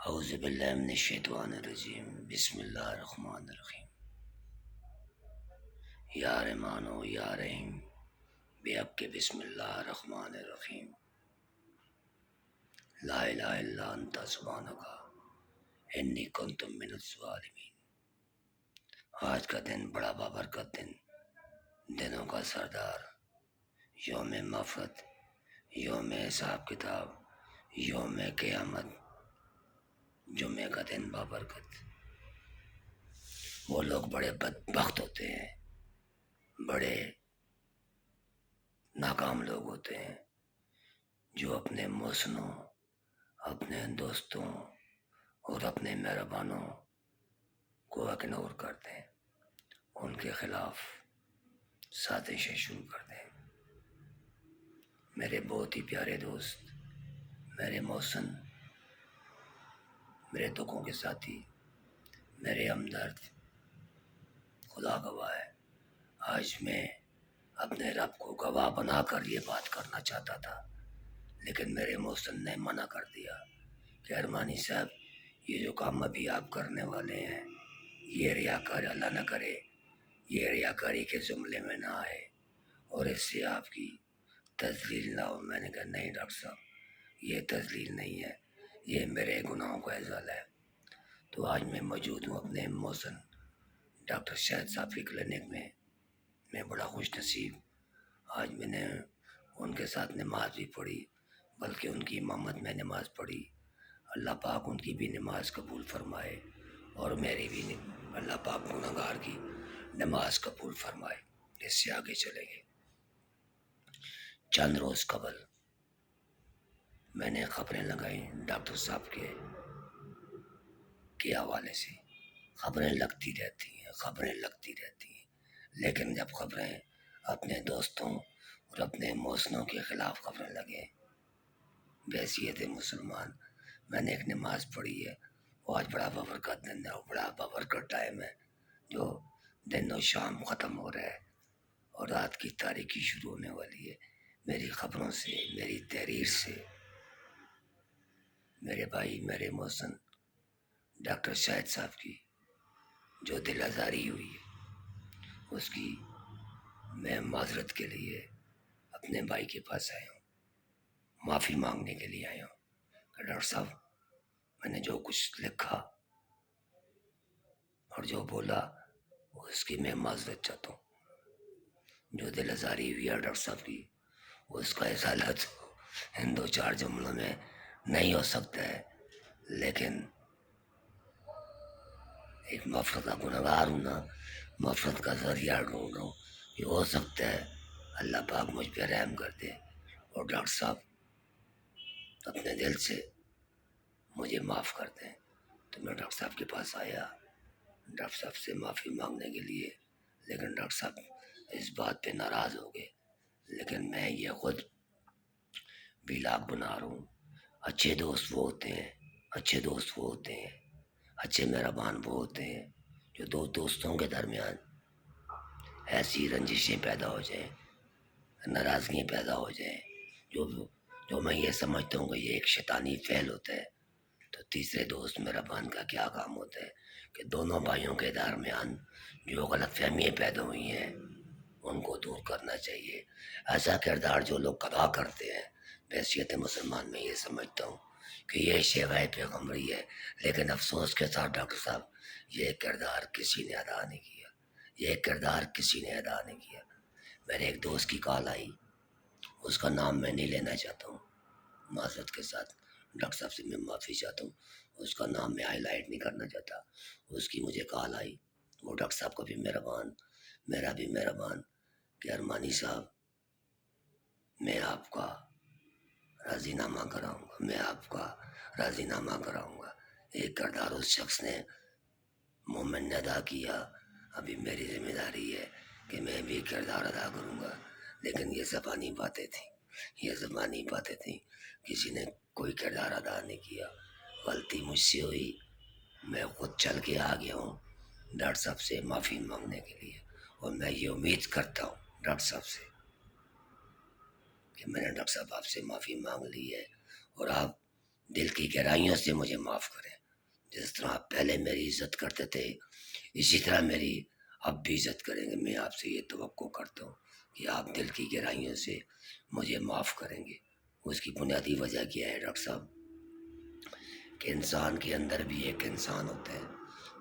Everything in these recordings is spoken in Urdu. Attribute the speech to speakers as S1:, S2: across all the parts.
S1: اعوذ باللہ من الشیطان الرجیم بسم اللہ الرحمن الرحیم یا رحمان و یا رحیم بے اب کے بسم اللہ الرحمن الرحیم لا الہ الا انت سبحانک انی کنت من الظالمین۔ آج کا دن بڑا بابرکت دنوں کا سردار، یوم مغفرت، یوم حساب کتاب، یوم قیامت، جمعے کا دن بابرکت۔ وہ لوگ بڑے بدبخت ہوتے ہیں، بڑے ناکام لوگ ہوتے ہیں جو اپنے محسنوں، اپنے دوستوں اور اپنے مہربانوں کو اگنور کرتے ہیں، ان کے خلاف سازشیں شروع کرتے ہیں۔ میرے بہت ہی پیارے دوست، میرے محسن، میرے دکھوں کے ساتھی، میرے ہمدرد، خدا گواہ ہے، آج میں اپنے رب کو گواہ بنا کر یہ بات کرنا چاہتا تھا، لیکن میرے محسن نے منع کر دیا کہ ارمانی صاحب، یہ جو کام ابھی آپ کرنے والے ہیں یہ ریاکار اللہ نہ کرے، یہ ریاکاری کے زمرے میں نہ آئے اور اس سے آپ کی تذلیل نہ ہو۔ میں نے کہا نہیں ڈاکٹر صاحب، یہ تذلیل نہیں ہے، یہ میرے گناہوں کا اضافہ ہے۔ تو آج میں موجود ہوں اپنے محسن ڈاکٹر شاہد صاحب کی کلینک میں بڑا خوش نصیب۔ آج میں نے ان کے ساتھ نماز بھی پڑھی، بلکہ ان کی امامت میں نماز پڑھی۔ اللہ پاک ان کی بھی نماز قبول فرمائے اور میری بھی اللہ پاک گناہگار کی نماز قبول فرمائے۔ اس سے آگے چلیں گے۔ چند روز قبل میں نے خبریں لگائیں ڈاکٹر صاحب کے حوالے سے۔ خبریں لگتی رہتی ہیں، لیکن جب خبریں اپنے دوستوں اور اپنے محسنوں کے خلاف خبریں لگیں، بحیثیت مسلمان میں نے ایک نماز پڑھی ہے، وہ آج بڑا بابرکت دن ہے اور بڑا بابرکت ٹائم ہے، جو دن و شام ختم ہو رہا ہے اور رات کی تاریکی شروع ہونے والی ہے۔ میری خبروں سے، میری تحریر سے میرے بھائی، میرے محسن ڈاکٹر شاہد صاحب کی جو دل آزاری ہوئی ہے، اس کی میں معذرت کے لیے اپنے بھائی کے پاس آیا ہوں، معافی مانگنے کے لیے آیا ہوں کہ ڈاکٹر صاحب، میں نے جو کچھ لکھا اور جو بولا اس کی میں معذرت چاہتا ہوں۔ جو دل آزاری ہوئی ہے ڈاکٹر صاحب کی، اس کا ازالہ ان دو چار جملوں میں نہیں ہو سکتا ہے، لیکن ایک مغفرت کا گنہگار ہوں نا، مغفرت کا ذریعہ ڈھونڈ رہا ہوں، یہ ہو سکتا ہے اللہ پاک مجھ پہ رحم کر دے اور ڈاکٹر صاحب اپنے دل سے مجھے معاف کر دیں۔ تو میں ڈاکٹر صاحب کے پاس آیا ڈاکٹر صاحب سے معافی مانگنے کے لیے، لیکن ڈاکٹر صاحب اس بات پہ ناراض ہو گئے۔ لیکن میں یہ خود ویلاگ بنا رہا ہوں۔ اچھے دوست وہ ہوتے ہیں، اچھے مہربان وہ ہوتے ہیں جو دو دوستوں کے درمیان ایسی رنجشیں پیدا ہو جائیں، ناراضگیاں پیدا ہو جائیں، جو میں یہ سمجھتا ہوں کہ یہ ایک شیطانی فعل ہوتا ہے، تو تیسرے دوست مہربان کا کیا کام ہوتا ہے کہ دونوں بھائیوں کے درمیان جو غلط فہمیاں پیدا ہوئی ہیں ان کو دور کرنا چاہیے۔ ایسا کردار جو لوگ ادا کرتے ہیں، بحیثیت مسلمان میں یہ سمجھتا ہوں کہ یہ شیوائے پیغمبری ہے، لیکن افسوس کے ساتھ ڈاکٹر صاحب یہ کردار کسی نے ادا نہیں کیا۔ میرے ایک دوست کی کال آئی، اس کا نام میں نہیں لینا چاہتا ہوں، معذرت کے ساتھ ڈاکٹر صاحب سے میں معافی چاہتا ہوں، اس کا نام میں ہائی لائٹ نہیں کرنا چاہتا۔ اس کی مجھے کال آئی، وہ ڈاکٹر صاحب کا بھی مہربان، میرا بھی مہربان، کہ ارمانی صاحب میں آپ کا راضی نامہ کراؤں گا۔ ایک کردار اس شخص نے مومن نے ادا کیا، ابھی میری ذمہ داری ہے کہ میں بھی کردار ادا کروں گا، لیکن یہ زبانی باتیں تھیں، کسی نے کوئی کردار ادا نہیں کیا، غلطی مجھ سے ہوئی، میں خود چل کے آ گیا ہوں ڈاکٹر صاحب سے معافی مانگنے کے لیے، اور میں یہ امید کرتا ہوں ڈاکٹر صاحب سے کہ میں نے ڈاکٹر صاحب آپ سے معافی مانگ لی ہے اور آپ دل کی گہرائیوں سے مجھے معاف کریں۔ جس طرح آپ پہلے میری عزت کرتے تھے اسی طرح میری اب بھی عزت کریں گے۔ میں آپ سے یہ توقع کرتا ہوں کہ آپ دل کی گہرائیوں سے مجھے معاف کریں گے۔ اس کی بنیادی وجہ کیا ہے ڈاکٹر صاحب کہ انسان کے اندر بھی ایک انسان ہوتا ہے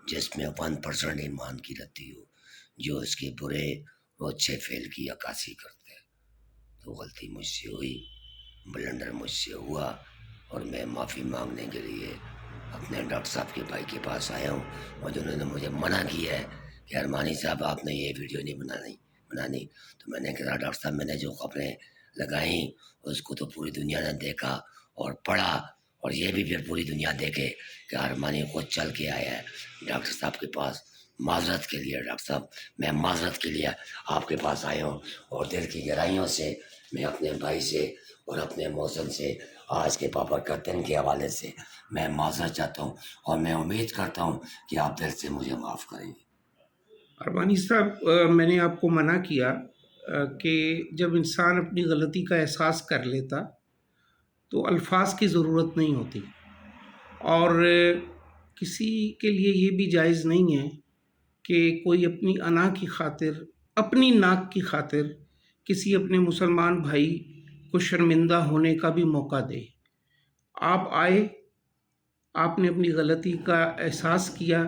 S1: جس میں 1% ایمان کی رتی ہو، جو اس کے برے اور اچھے فعل کی عکاسی کرتا ہے۔ تو غلطی مجھ سے ہوئی، بلنڈر مجھ سے ہوا، اور میں معافی مانگنے کے لیے اپنے ڈاکٹر صاحب کے بھائی کے پاس آیا ہوں، اور جنہوں نے مجھے منع کیا ہے کہ ارمانی صاحب آپ نے یہ ویڈیو نہیں بنانی، تو میں نے کہا ڈاکٹر صاحب میں نے جو خبریں لگائیں اس کو تو پوری دنیا نے دیکھا اور پڑھا، اور یہ بھی پھر پوری دنیا دیکھے کہ ارمانی خود چل کے آیا ہے ڈاکٹر صاحب کے پاس معذرت کے لیے۔ ڈاکٹر صاحب میں معذرت کے لیے آپ کے پاس آیا ہوں، اور دل کی گہرائیوں سے میں اپنے بھائی سے اور اپنے محسن سے آج کے بابرکت دن کے حوالے سے میں معذرت چاہتا ہوں، اور میں امید کرتا ہوں کہ آپ دل سے مجھے معاف کریں گے۔
S2: ارمانی صاحب، میں نے آپ کو منع کیا کہ جب انسان اپنی غلطی کا احساس کر لیتا تو الفاظ کی ضرورت نہیں ہوتی، اور کسی کے لیے یہ بھی جائز نہیں ہے کہ کوئی اپنی انا کی خاطر، اپنی ناک کی خاطر کسی اپنے مسلمان بھائی کو شرمندہ ہونے کا بھی موقع دے۔ آپ آئے، آپ نے اپنی غلطی کا احساس کیا،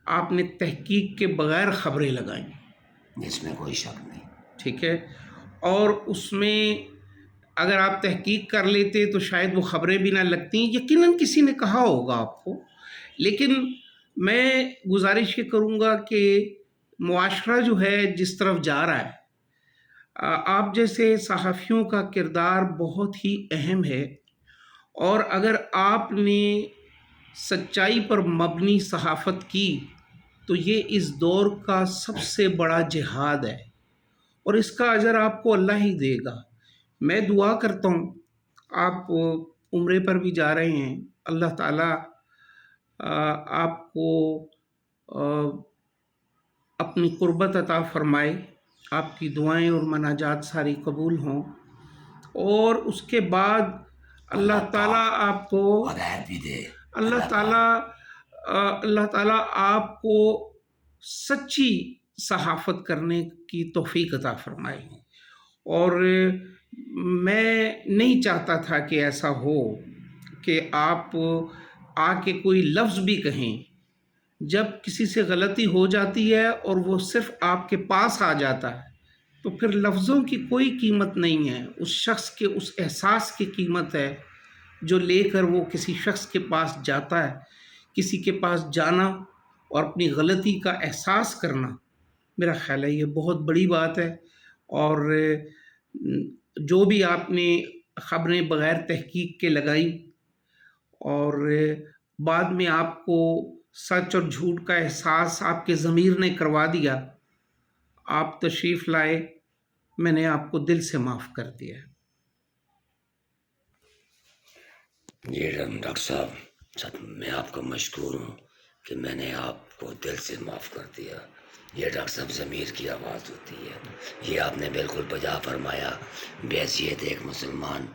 S2: آپ نے تحقیق کے بغیر خبریں لگائیں،
S1: جس میں کوئی شک نہیں،
S2: ٹھیک ہے، اور اس میں اگر آپ تحقیق کر لیتے تو شاید وہ خبریں بھی نہ لگتی، یقیناً کسی نے کہا ہوگا آپ کو، لیکن میں گزارش یہ کروں گا کہ معاشرہ جو ہے جس طرف جا رہا ہے، آپ جیسے صحافیوں کا کردار بہت ہی اہم ہے، اور اگر آپ نے سچائی پر مبنی صحافت کی تو یہ اس دور کا سب سے بڑا جہاد ہے، اور اس کا اجر آپ کو اللہ ہی دے گا۔ میں دعا کرتا ہوں، آپ عمرے پر بھی جا رہے ہیں، اللہ تعالیٰ آپ کو اپنی قربت عطا فرمائے، آپ کی دعائیں اور مناجات ساری قبول ہوں، اور اس کے بعد اللہ تعالیٰ آپ کو
S1: ہدایت بھی دے،
S2: اللہ تعالیٰ آپ کو سچی صحافت کرنے کی توفیق عطا فرمائے۔ اور میں نہیں چاہتا تھا کہ ایسا ہو کہ آپ آ کے کوئی لفظ بھی کہیں۔ جب کسی سے غلطی ہو جاتی ہے اور وہ صرف آپ کے پاس آ جاتا ہے تو پھر لفظوں کی کوئی قیمت نہیں ہے، اس شخص کے اس احساس کی قیمت ہے جو لے کر وہ کسی شخص کے پاس جاتا ہے۔ کسی کے پاس جانا اور اپنی غلطی کا احساس کرنا، میرا خیال ہے یہ بہت بڑی بات ہے، اور جو بھی آپ نے خبریں بغیر تحقیق کے لگائیں اور بعد میں آپ کو سچ اور جھوٹ کا احساس آپ کے ضمیر نے کروا دیا، آپ تشریف لائے، میں نے آپ کو دل سے معاف کر دیا۔
S1: جی ڈاکٹر صاحب، میں آپ کا مشکور ہوں کہ میں نے آپ کو دل سے معاف کر دیا۔ یہ ڈاکٹر صاحب ضمیر کی آواز ہوتی ہے، یہ آپ نے بالکل بجا فرمایا، بحیثیت ایک مسلمان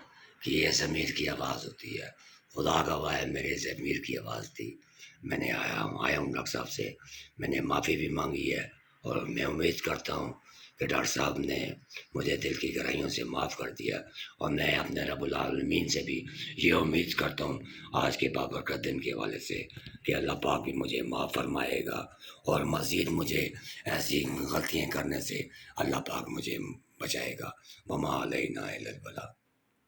S1: کی یہ ضمیر کی آواز ہوتی ہے۔ خدا گواہ ہے میرے ضمیر کی آواز تھی۔ میں نے آیا ہوں ڈاکٹر صاحب سے، میں نے معافی بھی مانگی ہے، اور میں امید کرتا ہوں کہ ڈاکٹر صاحب نے مجھے دل کی گہرائیوں سے معاف کر دیا، اور میں اپنے رب العالمین سے بھی یہ امید کرتا ہوں آج کے بابرکت دن کے حوالے سے کہ اللہ پاک بھی مجھے معاف فرمائے گا، اور مزید مجھے ایسی غلطیاں کرنے سے اللہ پاک مجھے بچائے گا۔ وما علینا الا البلاغ۔